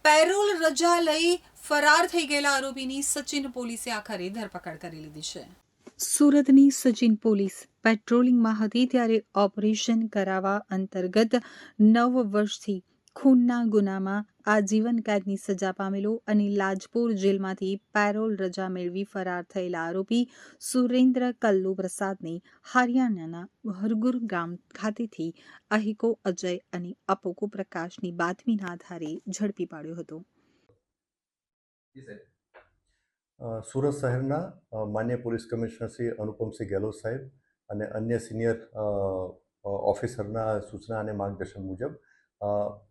Parole રજા લઈ ફરાર થઈ ગયેલા આરોપીની સચિન પોલીસે આખરે ધરપકડ કરી લીધી છે. સુરતની સચિન પોલીસ પેટ્રોલિંગમાં હતી ત્યારે ઓપરેશન કરાવવા અંતર્ગત 9 વર્ષથી ખૂનના ગુનામાં આજીવન કેદની સજા પામેલો અને લાજપોર જેલમાંથી પેરોલ રજા મેળવી ફરાર થયેલા આરોપી સુરેન્દ્ર કલ્લુ પ્રસાદને હરિયાણાના હરગુર ગામ ખાતેથી અહિકો અજય અને અપોકો પ્રકાશની બાતમીના આધારે ઝડપી પાડ્યો હતો. સુરત શહેરના માન્ય પોલીસ કમિશનર શ્રી અનુપમસિંહ ગેહલોત સાહેબ અને અન્ય સિનિયર ઓફિસરના સૂચના અને માર્ગદર્શન મુજબ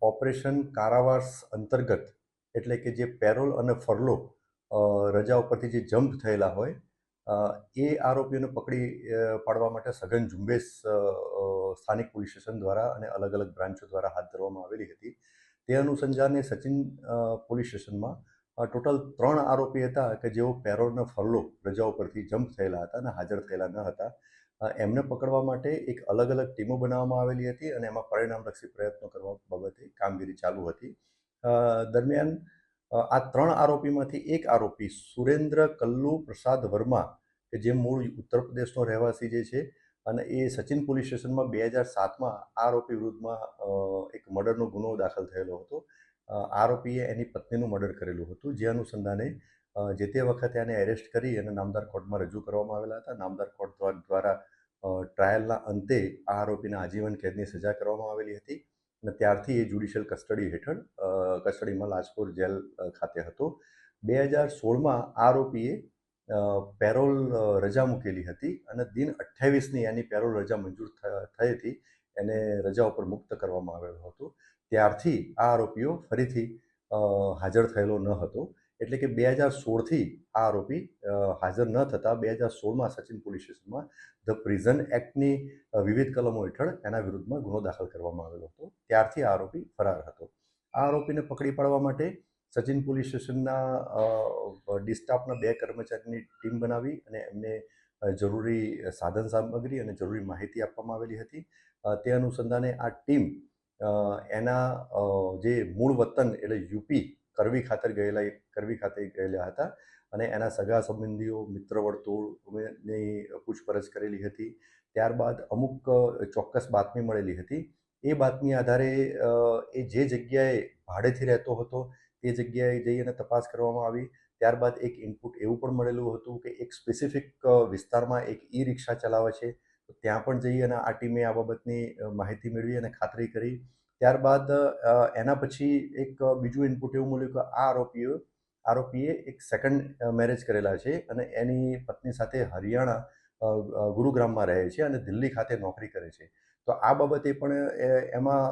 ઓપરેશન કારાવાસ અંતર્ગત એટલે કે જે પેરોલ અને ફરલો રજા ઉપરથી જે જમ્પ થયેલા હોય એ આરોપીઓને પકડી પાડવા માટે સઘન ઝુંબેશ સ્થાનિક પોલીસ સ્ટેશન દ્વારા અને અલગ અલગ બ્રાન્ચો દ્વારા હાથ ધરવામાં આવેલી હતી. તે અનુસંધાને સચિન પોલીસ સ્ટેશનમાં ટોટલ 3 આરોપી હતા કે જેઓ પેરોલના ફરલો રજા ઉપરથી જમ્પ થયેલા હતા અને હાજર થયેલા ન હતા. એમને પકડવા માટે એક અલગ અલગ ટીમો બનાવવામાં આવેલી હતી અને એમાં પરિણામલક્ષી પ્રયત્નો કરવા બાબતે કામગીરી ચાલુ હતી. દરમિયાન આ 3 આરોપીમાંથી એક આરોપી સુરેન્દ્ર કલ્લુ પ્રસાદ વર્મા કે જે મૂળ ઉત્તર પ્રદેશનો રહેવાસી જે છે અને એ સચિન પોલીસ સ્ટેશનમાં 2007માં આ આરોપી વિરુદ્ધમાં એક મર્ડરનો ગુનો દાખલ થયેલો હતો. આરોપીએ એની પત્નીનું મર્ડર કરેલું હતું, જે અનુસંધાને જે તે વખતે એને એરેસ્ટ કરી અને નામદાર કોર્ટમાં રજૂ કરવામાં આવેલા હતા. નામદાર કોર્ટ દ્વારા ટ્રાયલના અંતે આ આરોપીને આજીવન કેદની સજા કરવામાં આવેલી હતી અને ત્યારથી એ જ્યુડિશિયલ કસ્ટડી હેઠળ કસ્ટડીમાં લાજપોર જેલ ખાતે હતો. 2016માં આરોપીએ પેરોલ રજા મૂકેલી હતી અને દિન 28ની એની પેરોલ રજા મંજૂર થઈ હતી. એને રજા ઉપર મુક્ત કરવામાં આવેલો હતો. ત્યારથી આ આરોપીઓ ફરીથી હાજર થયેલો ન હતો. એટલે કે 2016થી આ આરોપી હાજર ન થતાં 2016માં સચિન પોલીસ સ્ટેશનમાં ધ પ્રિઝન એક્ટની વિવિધ કલમો હેઠળ એના વિરુદ્ધમાં ગુનો દાખલ કરવામાં આવેલો હતો. ત્યારથી આ આરોપી ફરાર હતો. આ આરોપીને પકડી પાડવા માટે સચિન પોલીસ સ્ટેશનના ડી સ્ટાફના 2 કર્મચારીની ટીમ બનાવી અને એમને જરૂરી સાધન સામગ્રી અને જરૂરી માહિતી આપવામાં આવેલી હતી. તે અનુસંધાને આ ટીમ એના જે મૂળ વતન એટલે યુપી કરવી ખાતે ગયેલા હતા અને એના સગા સંબંધીઓ મિત્ર વર્તુળની પૂછપરછ કરેલી હતી. ત્યારબાદ અમુક ચોક્કસ બાતમી મળેલી હતી. એ બાતમી આધારે એ જે જગ્યાએ ભાડેથી રહેતો હતો તે જગ્યાએ જઈ અને તપાસ કરવામાં આવી. ત્યારબાદ એક ઇનપુટ એવું પણ મળેલું હતું કે એક સ્પેસિફિક વિસ્તારમાં એક ઈ રિક્ષા ચલાવે છે, તો ત્યાં પણ જઈ અને આ ટીમે આ બાબતની માહિતી મેળવી અને ખાતરી કરી. ત્યારબાદ એના પછી એક બીજું ઇનપુટ એવું મળ્યું કે આ આરોપીએ એક સેકન્ડ મેરેજ કરેલા છે અને એની પત્ની સાથે હરિયાણા ગુરુગ્રામમાં રહે છે અને દિલ્હી ખાતે નોકરી કરે છે. તો આ બાબતે પણ એમાં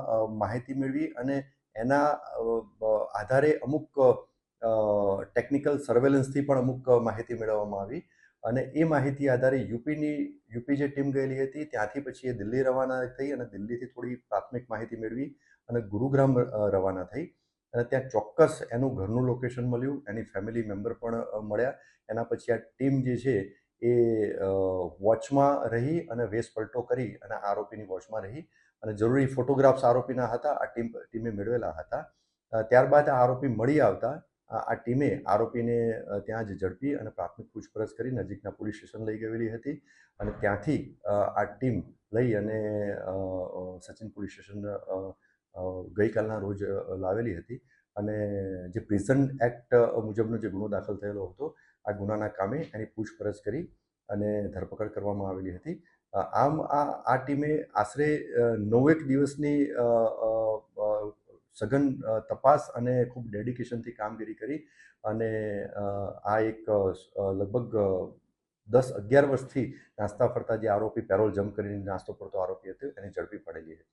માહિતી મેળવી અને એના આધારે અમુક ટેકનિકલ સર્વેલન્સથી પણ અમુક માહિતી મેળવવામાં આવી અને એ માહિતી આધારે યુપી જે ટીમ ગયેલી હતી ત્યાંથી પછી એ દિલ્હી રવાના થઈ અને દિલ્હીથી થોડી પ્રાથમિક માહિતી મેળવી અને ગુરુગ્રામ રવાના થઈ અને ત્યાં ચોક્કસ એનું ઘરનું લોકેશન મળ્યું, એની ફેમિલી મેમ્બર પણ મળ્યા. એના પછી આ ટીમ જે છે એ વોચમાં રહી અને વેશ પલટો કરી અને આરોપીની વોચમાં રહી અને જરૂરી ફોટોગ્રાફ્સ આરોપીના હતા, આ ટીમે મેળવેલા હતા. ત્યારબાદ આ આરોપી મળી આવતા આ ટીમે આરોપીને ત્યાં જ ઝડપી અને પ્રાથમિક પૂછપરછ કરી નજીકના પોલીસ સ્ટેશન લઈ ગયેલી હતી અને ત્યાંથી આ ટીમ લઈ અને સચિન પોલીસ સ્ટેશન ગઈકાલના રોજ લાવેલી હતી અને જે પ્રિઝન એક્ટ મુજબનો જે ગુનો દાખલ થયેલો હતો આ ગુનાના કામે એની પૂછપરછ કરી અને ધરપકડ કરવામાં આવેલી હતી. આમ આ ટીમે આશરે 9 દિવસની સઘન તપાસ અને ખૂબ ડેડિકેશનથી કામગીરી કરી અને આ એક લગભગ 10-11 વર્ષથી નાસ્તા ફરતા જે આરોપી પેરોલ જમ્પ કરીને નાસ્તો ફરતો આરોપી હતો એને ઝડપી પાડેલી હતી.